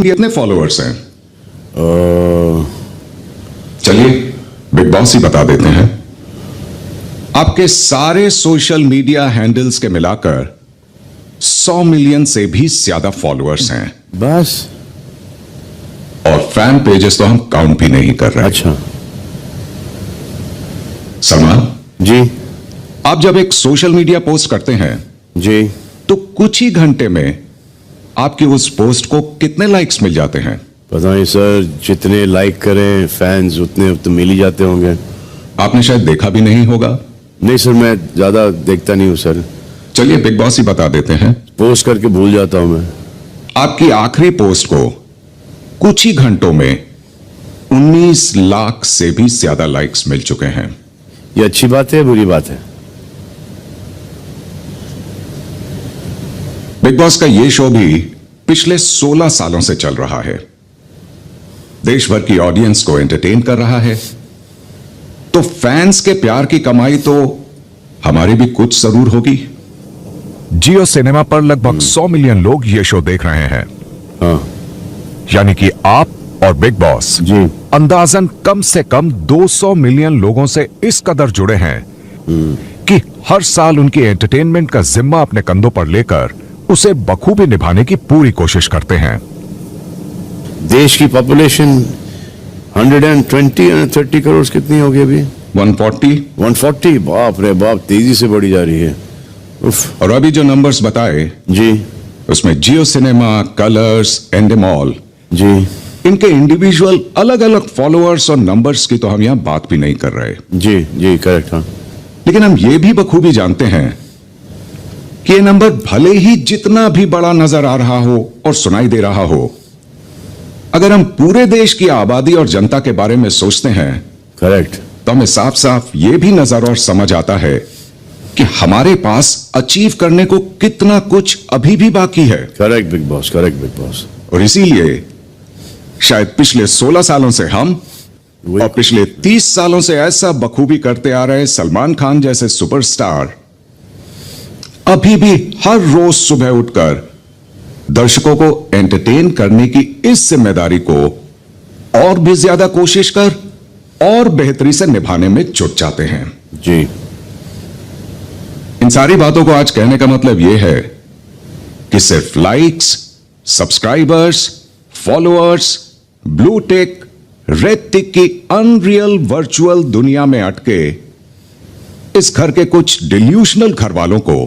कितने फॉलोअर्स हैं? चलिए बिग बॉस ही बता देते हैं। आपके सारे सोशल मीडिया हैंडल्स के मिलाकर 100 मिलियन से भी ज्यादा फॉलोअर्स हैं बस। और फैन पेजेस तो हम काउंट भी नहीं कर रहे। अच्छा सलमान जी। आप जब एक सोशल मीडिया पोस्ट करते हैं जी तो कुछ ही घंटे में आपकी उस पोस्ट को कितने लाइक्स मिल जाते हैं? पता नहीं सर, जितने लाइक करें फैंस उतने तो मिल ही जाते होंगे। आपने शायद देखा भी नहीं होगा। नहीं सर, मैं ज्यादा देखता नहीं हूँ सर। चलिए बिग बॉस ही बता देते हैं। पोस्ट करके भूल जाता हूँ मैं। आपकी आखिरी पोस्ट को कुछ ही घंटों में 19 लाख से भी ज्यादा लाइक्स मिल चुके हैं। ये अच्छी बात है बुरी बात है? बिग बॉस का यह शो भी पिछले 16 सालों से चल रहा है, देश भर की ऑडियंस को एंटरटेन कर रहा है, तो फैंस के प्यार की कमाई तो हमारी भी कुछ जरूर होगी। जियो सिनेमा पर लगभग 100 मिलियन लोग ये शो देख रहे हैं। हाँ यानी कि आप और बिग बॉस जी। अंदाजन कम से कम 200 मिलियन लोगों से इस कदर जुड़े हैं कि हर साल उनकी एंटरटेनमेंट का जिम्मा अपने कंधों पर लेकर उसे बखूबी निभाने की पूरी कोशिश करते हैं। देश की पॉपुलेशन 120-130 करोड़ कितनी होगी अभी? 140। 140। बाप रे बाप, तेजी से बढ़ी जा रही है। उफ। और अभी जो नंबर्स बताए जी उसमें जियो सिनेमा, कलर्स, एंडेमॉल, जी इनके इंडिविजुअल अलग अलग फॉलोअर्स और नंबर्स की तो हम यहां बात भी नहीं कर रहे। जी जी करेक्ट। हाँ लेकिन हम ये भी बखूबी जानते हैं कि ये नंबर भले ही जितना भी बड़ा नजर आ रहा हो और सुनाई दे रहा हो, अगर हम पूरे देश की आबादी और जनता के बारे में सोचते हैं करेक्ट। तो हमें साफ साफ ये भी नजर और समझ आता है कि हमारे पास अचीव करने को कितना कुछ अभी भी बाकी है। Correct big boss, correct big boss. और इसीलिए शायद पिछले 16 सालों से हम और पिछले 30 सालों से ऐसा बखूबी करते आ रहे सलमान खान जैसे सुपरस्टार अभी भी हर रोज सुबह उठकर दर्शकों को एंटरटेन करने की इस जिम्मेदारी को और भी ज्यादा कोशिश कर और बेहतरी से निभाने में जुट जाते हैं। जी। इन सारी बातों को आज कहने का मतलब यह है कि सिर्फ likes, subscribers, followers, blue tick, red tick की अनरियल वर्चुअल दुनिया में अटके इस घर के कुछ डिल्यूशनल घर वालों को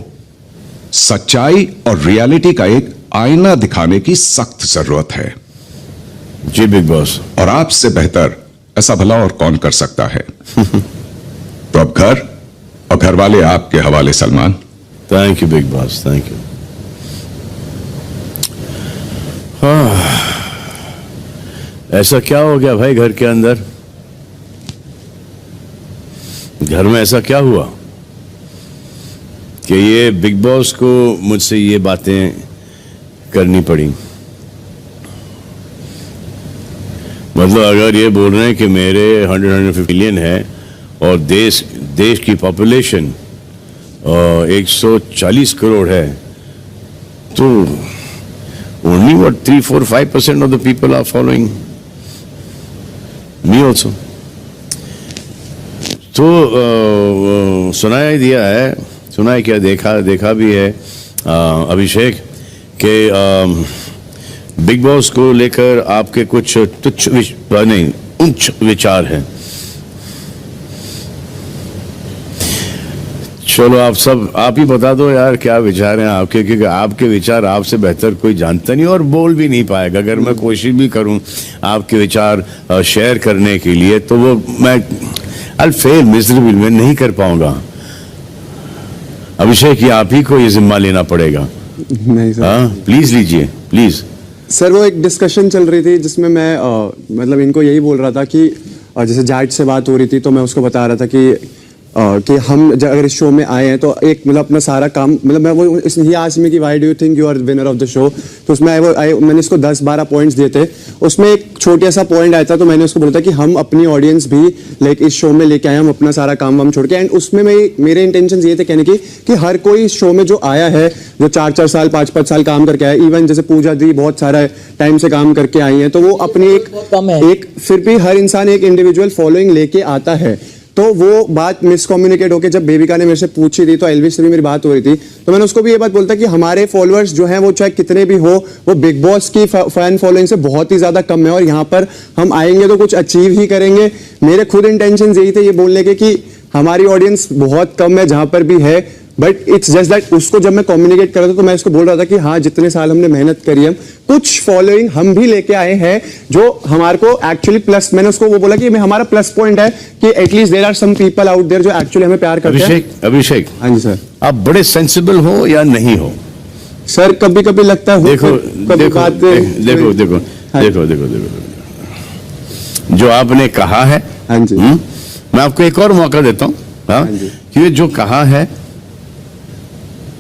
सच्चाई और रियलिटी का एक आईना दिखाने की सख्त जरूरत है। जी बिग बॉस। और आपसे बेहतर ऐसा भला और कौन कर सकता है। तो अब घर और घर वाले आपके हवाले Salman. Thank you big boss, thank you. ऐसा क्या हो गया भाई घर के अंदर? घर में ऐसा क्या हुआ कि ये बिग बॉस को मुझसे ये बातें करनी पड़ी? मतलब अगर ये बोल रहे हैं कि मेरे 150 मिलियन है और देश की पॉपुलेशन 140 करोड़ है, तो only what 3-4-5% of the people are following me also. तो सुनाई दिया है, सुनाई क्या, देखा भी है अभिषेक के बिग बॉस को लेकर आपके कुछ तुच्छ नहीं उच्च विचार हैं। चलो आप ही बता दो यार क्या विचार हैं आपके, क्योंकि आपके विचार आपसे बेहतर कोई जानता नहीं और बोल भी नहीं पाएगा। अगर मैं कोशिश भी करूं आपके विचार शेयर करने के लिए तो वो मैं I'll fail miserably, मैं नहीं कर पाऊंगा। अभिषेक ये आप ही को ये जिम्मा लेना पड़ेगा। नहीं सर। हाँ प्लीज लीजिए प्लीज। सर वो एक डिस्कशन चल रही थी जिसमें मैं मतलब इनको यही बोल रहा था कि जैसे जाट से बात हो रही थी तो मैं उसको बता रहा था कि कि हम अगर इस शो में आए हैं तो एक मतलब अपना सारा काम मतलब मैं वो ही आस्क्ड मी कि why do you think you are winner of the show, तो उसमें मैंने इसको 10-12 पॉइंट्स दिए थे। उसमें एक छोटा सा पॉइंट आया था तो मैंने उसको बोला था कि हम अपनी ऑडियंस भी लाइक इस शो में लेके आए, हम अपना सारा काम वाम छोड़ के। एंड उसमें मेरे इंटेंशन ये थे कहने की कि हर कोई इस शो में जो आया है, जो 4-4 साल 5-5 साल काम करके आया, इवन जैसे पूजा दी बहुत सारा टाइम से काम करके आई है, तो वो अपनी एक फिर भी हर इंसान एक इंडिविजुअल फॉलोइंग लेके आता है। तो वो बात मिसकम्युनिकेट होकर जब बेबिका ने मेरे से पूछी थी तो एलविस से भी मेरी बात हो रही थी, तो मैंने उसको भी ये बात बोलता कि हमारे फॉलोअर्स जो हैं वो चाहे कितने भी हो, वो बिग बॉस की फैन फॉलोइंग से बहुत ही ज्यादा कम है और यहाँ पर हम आएंगे तो कुछ अचीव ही करेंगे। मेरे खुद इंटेंशन यही थे ये बोलने के कि हमारी ऑडियंस बहुत कम है जहां पर भी है, बट इट्स जस्ट दैट उसको जब मैं कम्युनिकेट कर रहा था तो मैं उसको बोल रहा था कि हाँ जितने साल हमने मेहनत करी है कुछ फॉलोइंग हम भी लेके आए हैं जो हमारे को एक्चुअली प्लस, मैंने उसको वो बोला कि हमारा प्लस पॉइंट है कि at least there are some people out there जो एक्चुअली हमें प्यार करते हैं। अभिषेक, हाँ जी सर। आप बड़े सेंसिबल हो या नहीं हो? सर कभी कभी लगता है देखो हाँ। जो आपने कहा है, हाँ जी, मैं आपको एक और मौका देता हूँ, हाँ, कि ये जो कहा है,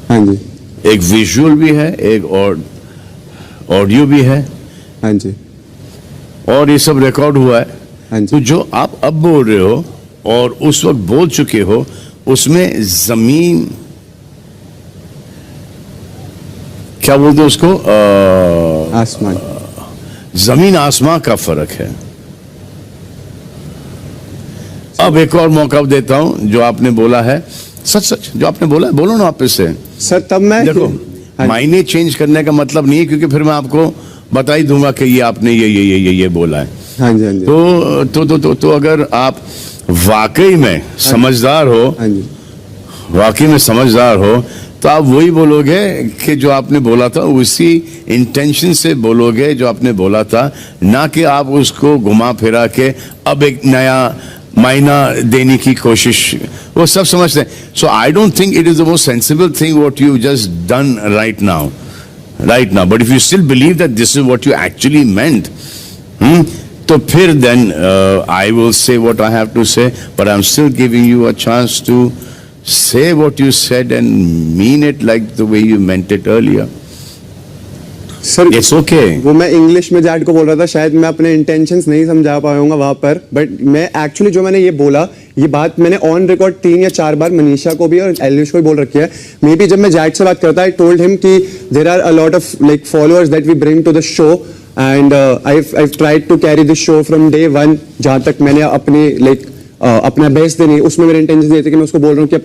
हाँ जी, एक विजुअल भी है, एक ऑडियो भी है, हाँ जी, और ये सब रिकॉर्ड हुआ है। हाँ जी। तो जो आप अब बोल रहे हो और उस वक्त बोल चुके हो, उसमें जमीन क्या बोलते हैं उसको, आसमान, जमीन आसमां का फर्क है। अब एक और मौका देता हूं, जो आपने बोला है सच सच जो आपने बोला है बोलो ना वापस से। सर तब मैं देखो, हाँ मायने चेंज करने का मतलब नहीं है, क्योंकि फिर मैं आपको बता ही दूंगा कि ये आपने ये बोला है। हाँ जी, हाँ जी, तो अगर आप वाकई में समझदार हो, हाँ जी, वाकई में समझदार हो, तो आप वही बोलोगे कि जो आपने बोला था, उसी इंटेंशन से बोलोगे जो आपने बोला था, ना कि आप उसको घुमा फिरा के अब एक नया मायना देने की कोशिश। वो सब समझते हैं। So I don't think it is the most sensible thing what you just done right now, but if you still believe that this is what you actually meant, तो फिर then I will say what I have to say, but I am still giving you a chance to say what you said and mean it like the way you meant it earlier. Sir It's okay. वो मैं English में Z को बोल रहा था, शायद मैं अपने इंटेंशंस नहीं समझा पाऊंगा वहां पर, बट मैं एक्चुअली जो मैंने ये बोला, ये बात मैंने ऑन रिकॉर्ड 3 या 4 बार मनीषा को भी और एलविश को भी बोल रखी है। मे बी जब मैं जैड से बात करता, आई टोल्ड हिम कि there are a lot of like followers that we bring to the show and I tried to carry this show from day 1, जहां तक मैंने अपनी लाइक अपना बेस्ट देनी, उसमें मेरे इंटेंशन ये थे कि मैं उसको बोल रहा हूँ कि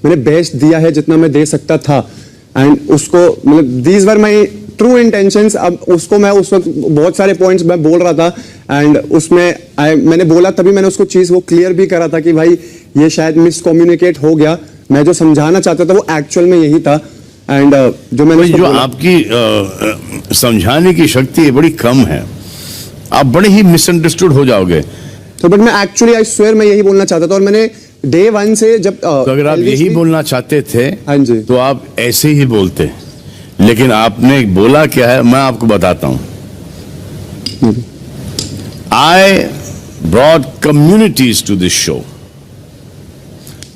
मैंने बेस्ट दिया है जितना मैं दे सकता था, एंड उसको मतलब these were my true intentions. अब उसको मैं उस वक्त बहुत सारे पॉइंट्स मैं बोल रहा था एंड उसमें मैंने बोला, तभी मैंने उसको चीज वो क्लियर भी करा था कि भाई ये शायद मिसकम्युनिकेट हो गया, मैं जो समझाना चाहता था वो एक्चुअल में यही था। एंड जो मैंने जो आपकी समझाने की शक्ति बड़ी कम है, आप बड़े ही मिसअंडरस्टूड हो जाओगे। तो बट मैं एक्चुअली आई स्वेयर मैं यही बोलना चाहता था, और मैंने डे 1 से जब तो अगर आप यही बोलना चाहते थे, हाँ जी, तो आप ऐसे ही बोलते, लेकिन आपने बोला क्या है मैं आपको बताता हूं। I brought communities to this show,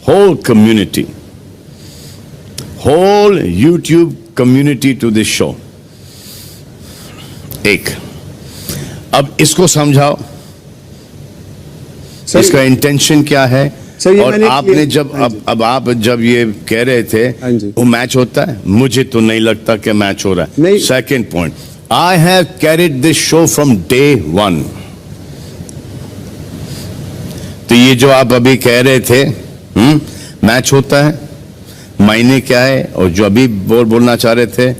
whole community, whole YouTube community to this show. एक, अब इसको समझाओ, इसका इंटेंशन क्या है। और आपने जब अब आप जब ये कह रहे थे वो मैच होता है, मुझे तो नहीं लगता कि मैच हो रहा है। Second point, I have carried this show from day 1। तो ये जो आप अभी कह रहे थे मैच होता है, मायने क्या है, और जो अभी बोलना चाह रहे थे,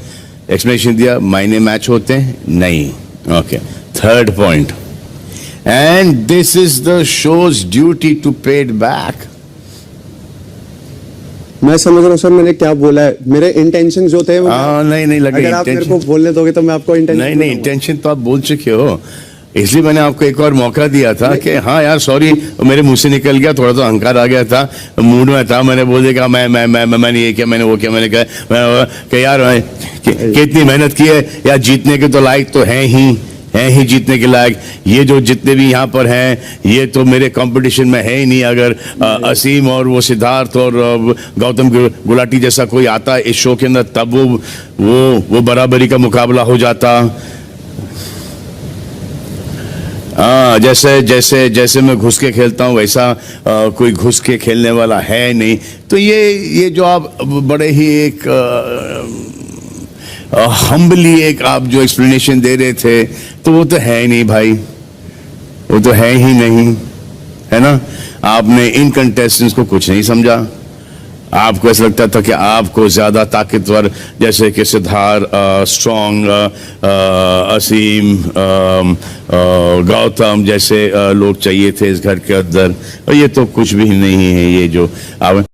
एक्सप्लेनेशन दिया, मायने मैच होते हैं नहीं। Okay, third point, and this is the show's duty to pay it back. मैं समझ रहा हूँ सर मैंने क्या बोला है, मेरे इंटेंशन जो थे नहीं लगा, अगर आप मेरे को बोलने दोगे तो मैं आपको इंटेंशन नहीं इंटेंशन तो आप बोल चुके हो, इसलिए मैंने आपको एक और मौका दिया था कि हाँ यार सॉरी मेरे मुंह से निकल गया, थोड़ा तो अहंकार आ गया था, मूड में था, मैंने बोल दिया मैंने ये किया, मैंने वो किया, मैंने कहा कि यार कितनी मेहनत की है यार, जीतने के तो लायक तो है ही, हैं ही जीतने के लायक। ये जो जितने भी यहाँ पर हैं ये तो मेरे कंपटीशन में है ही नहीं। अगर असीम और वो सिद्धार्थ और गौतम गुलाटी जैसा कोई आता है इस शो के अंदर तब वो बराबरी का मुकाबला हो जाता। जैसे मैं घुस के खेलता हूँ वैसा कोई घुस के खेलने वाला है नहीं। तो ये जो आप बड़े ही एक हम्बली एक आप जो एक्सप्लेनेशन दे रहे थे तो वो तो है ही नहीं भाई, वो तो है ही नहीं, है ना। आपने इन कंटेस्टेंट्स को कुछ नहीं समझा। आपको ऐसा लगता था कि आपको ज्यादा ताकतवर जैसे कि सिद्धार्थ, स्ट्रॉन्ग, असीम, गौतम जैसे लोग चाहिए थे इस घर के अंदर, और ये तो कुछ भी नहीं है। ये जो आप